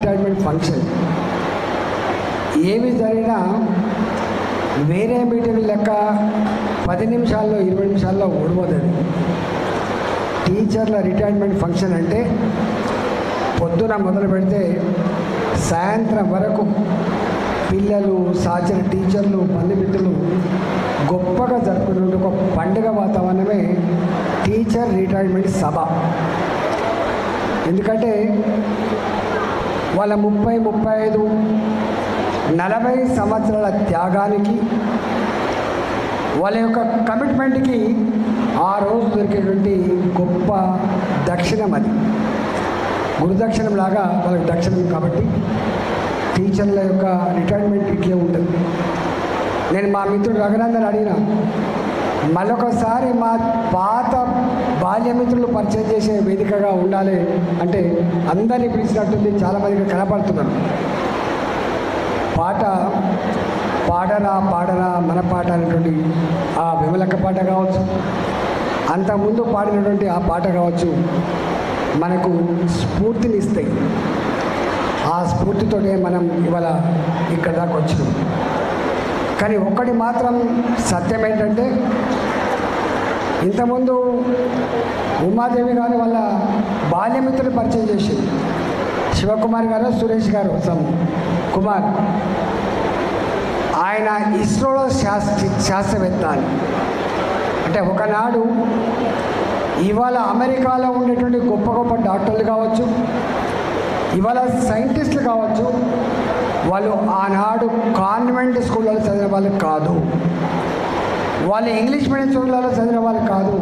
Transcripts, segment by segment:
Retirement function ఏమి జరిగినా వేరే మీటింగ్ లెక్క 10 నిమిషాల్లో 20 నిమిషాల్లో ఓడిపోతుంది. టీచర్ల రిటైర్మెంట్ ఫంక్షన్ అంటే పొద్దున మొదలు పెడితే సాయంత్రం వరకు పిల్లలు, సహచర టీచర్లు, బంధుమిత్రులు గొప్పగా జరుపుకునే ఒక పండుగ వాతావరణమే టీచర్ రిటైర్మెంట్ సభ. ఎందుకంటే వాళ్ళ 30, 35, 40 సంవత్సరాల త్యాగానికి, వాళ్ళ యొక్క కమిట్మెంట్కి ఆ రోజు దొరికేటువంటి గొప్ప దక్షిణం అది. గురుదక్షిణం లాగా వాళ్ళకి దక్షిణం. కాబట్టి టీచర్ల యొక్క రిటైర్మెంట్ ఇట్లే ఉంటుంది. నేను మా మిత్రుడు రఘునందన్ అడిగిన, మళ్ళొకసారి మా పాత బాల్యమిత్రులు పరిచయం చేసే వేదికగా ఉండాలి అంటే అందరినీ పిలిచినట్టుంది. చాలామందికి కనపడుతున్నారు. పాట పాడరా పాడరా మన పాట అనేటువంటి ఆ విమలక్క పాట కావచ్చు, అంతకుముందు పాడినటువంటి ఆ పాట కావచ్చు, మనకు స్ఫూర్తిని ఇస్తాయి. ఆ స్ఫూర్తితోనే మనం ఇవాళ ఇక్కడ దాకా వచ్చినాం. కానీ ఒక్కటి మాత్రం సత్యం ఏంటంటే, ఇంతకుముందు ఉమాదేవి గారు వాళ్ళ బాల్యమిత్రులు పరిచయం చేసింది. శివకుమార్ గారు, సురేష్ గారు, కుమార్, ఆయన ఇస్రోలో శాస్త్రవేత్త అని. అంటే ఒకనాడు ఇవాళ అమెరికాలో ఉండేటువంటి గొప్ప గొప్ప డాక్టర్లు కావచ్చు, ఇవాళ సైంటిస్టులు కావచ్చు, వాళ్ళు ఆనాడు కాన్వెంట్ స్కూళ్ళలో చదివిన వాళ్ళు కాదు, వాళ్ళు ఇంగ్లీష్ మీడియం స్కూళ్ళలో చదివిన వాళ్ళు కాదు.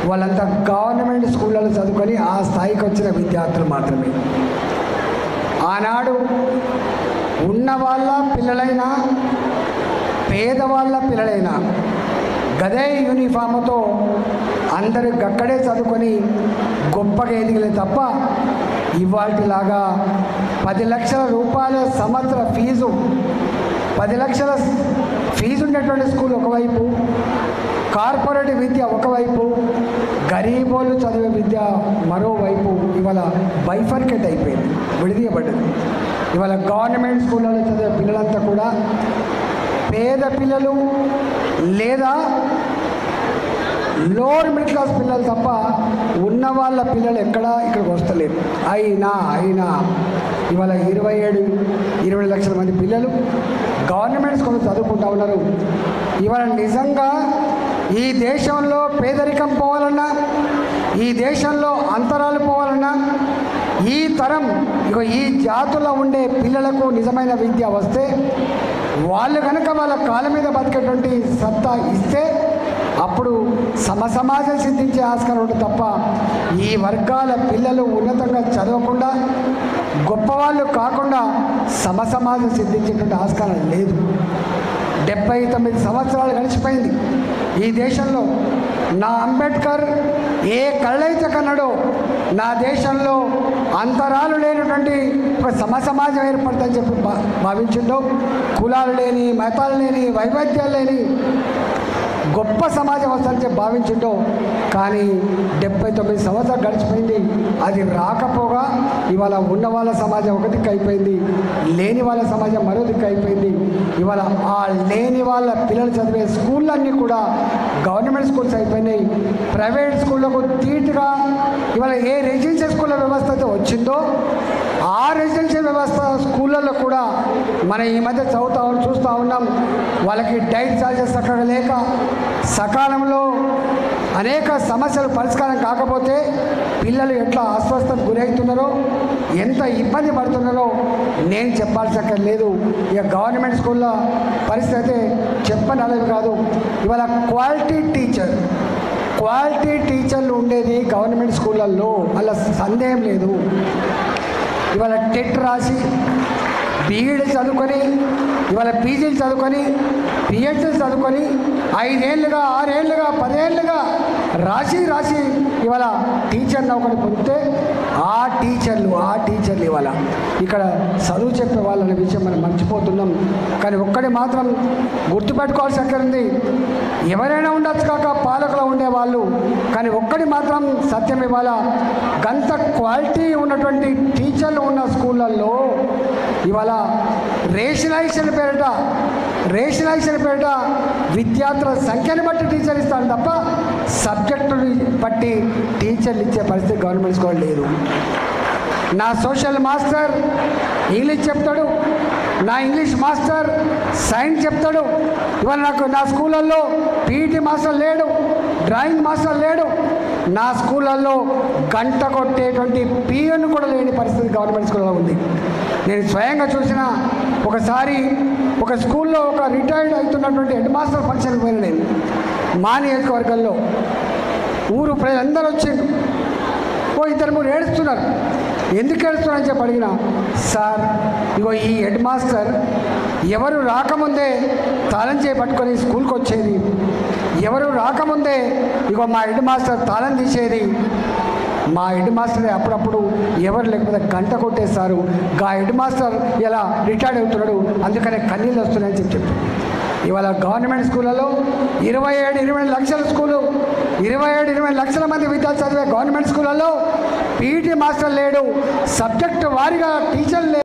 వాళ్ళంతా గవర్నమెంట్ స్కూళ్ళలో చదువుకొని ఆ స్థాయికి వచ్చిన విద్యార్థులు మాత్రమే. ఆనాడు ఉన్నవాళ్ళ పిల్లలైనా పేదవాళ్ళ పిల్లలైనా గదే యూనిఫామ్తో అందరూ గక్కడే చదువుకొని గొప్పగా ఎదిగలే తప్ప ఇవాటిలాగా 10 లక్షల రూపాయల సంవత్సర ఫీజు, 10 లక్షల ఫీజు ఉండేటువంటి స్కూల్ ఒకవైపు, కార్పొరేట్ విద్య ఒకవైపు, గరీబోళ్ళు చదివే విద్య మరోవైపు ఇవాళ బైఫర్కేట్ అయిపోయింది, విడదీయబడ్డది. ఇవాళ గవర్నమెంట్ స్కూళ్ళలో చదివే పిల్లలంతా కూడా పేద పిల్లలు లేదా లోవర్ మిడిల్ క్లాస్ పిల్లలు తప్ప ఉన్న వాళ్ళ పిల్లలు ఎక్కడా ఇక్కడికి వస్తలేరు. అయినా ఇవాళ 27-20 లక్షల మంది పిల్లలు గవర్నమెంట్ స్కూల్లో చదువుకుంటూ ఉన్నారు. ఇవాళ నిజంగా ఈ దేశంలో పేదరికం పోవాలన్నా, ఈ దేశంలో అంతరాలు పోవాలన్నా, ఈ తరం ఈ జాతుల్లో ఉండే పిల్లలకు నిజమైన విద్య వస్తే, వాళ్ళు కనుక వాళ్ళ కాళ్ళ మీద బతికేటువంటి సత్తా ఇస్తే అప్పుడు సమాజం సిద్ధించే ఆస్కారం ఉంటుంది తప్ప ఈ వర్గాల పిల్లలు ఉన్నతంగా చదవకుండా, గొప్పవాళ్ళు కాకుండా సమాజం సిద్ధించేటువంటి ఆస్కారం లేదు. 79 సంవత్సరాలు గడిచిపోయింది ఈ దేశంలో. నా అంబేద్కర్ ఏ కళ్ళైతే కన్నాడో నా దేశంలో అంతరాలు లేనటువంటి ఒక సమాజం ఏర్పడుతుందని చెప్పి భావించిండో, కులాలు లేని, మతాలు లేని, వైవిధ్యాలు లేని గొప్ప సమాజం వస్తుందని చెప్పి భావించిండో. కానీ 79 సంవత్సరాలు గడిచిపోయింది. అది రాకపోగా ఇవాళ ఉన్న వాళ్ళ సమాజం ఒక దిక్కు అయిపోయింది, లేని వాళ్ళ సమాజం మరో దిక్కు అయిపోయింది. ఇవాళ ఆ లేని వాళ్ళ పిల్లలు చదివే స్కూళ్ళన్నీ కూడా గవర్నమెంట్ స్కూల్స్ అయిపోయినాయి. ప్రైవేట్ స్కూళ్ళకు ధీటుగా ఇవాళ ఏ రెసిడెన్షియల్ స్కూళ్ళ వ్యవస్థ అయితే వచ్చిందో ఆ రెసిడెన్షియల్ వ్యవస్థ స్కూళ్ళల్లో కూడా మనం ఈ మధ్య చూస్తూ ఉన్నాం. వాళ్ళకి డైట్ ఛార్జెస్ చక్కగా లేక, సకాలంలో అనేక సమస్యలు పరిష్కారం కాకపోతే పిల్లలు ఎట్లా అస్వస్థతకు గురవుతున్నారో, ఎంత ఇబ్బంది పడుతున్నారో నేను చెప్పాల్సిన లేదు. ఇక గవర్నమెంట్ స్కూళ్ళ పరిస్థితి అయితే చెప్పనలేవి కాదు. ఇవాళ క్వాలిటీ టీచర్లు ఉండేది గవర్నమెంట్ స్కూళ్ళల్లో, అలా సందేహం లేదు. ఇవాళ టెట్ రాసి బీఈడీ చదువుకొని, ఇవాళ పీజీలు చదువుకొని, పిహెచ్డీలు చదువుకొని 5 ఏళ్ళుగా 6 ఏళ్ళుగా 10 ఏళ్ళుగా రాసి ఇవాళ టీచర్ నౌకరి పొందితే ఆ టీచర్లు ఇవాళ ఇక్కడ చదువు చెప్పే వాళ్ళనే విషయం మనం మర్చిపోతున్నాం. కానీ ఒక్కటి మాత్రం గుర్తుపెట్టుకోవాల్సి అక్కడుంది, ఎవరైనా ఉండొచ్చు కాక పాలకులు ఉండేవాళ్ళు, కానీ ఒక్కటి మాత్రం సత్యం, ఇవాళ గంత క్వాలిటీ ఉన్నటువంటి టీచర్లు ఉన్న స్కూళ్ళల్లో ఇవాళ రేషనలైజేషన్ పేరిట విద్యార్థుల సంఖ్యను బట్టి టీచర్ ఇస్తాను తప్ప సబ్జెక్టుని బట్టి టీచర్లు ఇచ్చే పరిస్థితి గవర్నమెంట్ స్కూల్ లేదు. నా సోషల్ మాస్టర్ ఇంగ్లీష్ చెప్తాడు, నా ఇంగ్లీష్ మాస్టర్ సైన్స్ చెప్తాడు. ఇవాళ నా స్కూళ్ళల్లో పీఈటీ మాస్టర్ లేడు, డ్రాయింగ్ మాస్టర్ లేడు. నా స్కూళ్ళల్లో గంట కొట్టేటువంటి పిఎన్ కూడా లేని పరిస్థితి గవర్నమెంట్ స్కూల్లో ఉంది. నేను స్వయంగా చూసిన ఒకసారి ఒక స్కూల్లో ఒక రిటైర్డ్ అవుతున్నటువంటి హెడ్ మాస్టర్ ఫంక్షన్కి పోయిన నేను మా నియోజకవర్గంలో ఊరు ప్రజలందరూ వచ్చిండు. ఇద్దరు మూడు ఏడుస్తున్నారు. ఎందుకు ఏడుస్తున్నారని చెప్పి అడిగిన, సార్ ఇగో ఈ హెడ్ మాస్టర్ ఎవరు రాకముందే తాళం చేయి పట్టుకొని స్కూల్కి వచ్చేది, ఎవరు రాకముందే ఇగో మా హెడ్ మాస్టర్ తాళం తీసేది, మా హెడ్ మాస్టరే అప్పుడప్పుడు ఎవరు లేకపోతే గంట కొట్టేస్తారు, గా హెడ్ మాస్టర్ ఇలా రిటైర్డ్ అవుతున్నాడు అందుకనే కన్నీళ్ళు వస్తున్నాయని చెప్పి ఇవాళ గవర్నమెంట్ స్కూళ్ళలో 27-20 లక్షల స్కూలు, 27-20 లక్షల మంది విద్యార్థులు చదివే గవర్నమెంట్ స్కూళ్ళలో పీఈటీ మాస్టర్ లేడు, సబ్జెక్టు వారీగా టీచర్లు లేడు.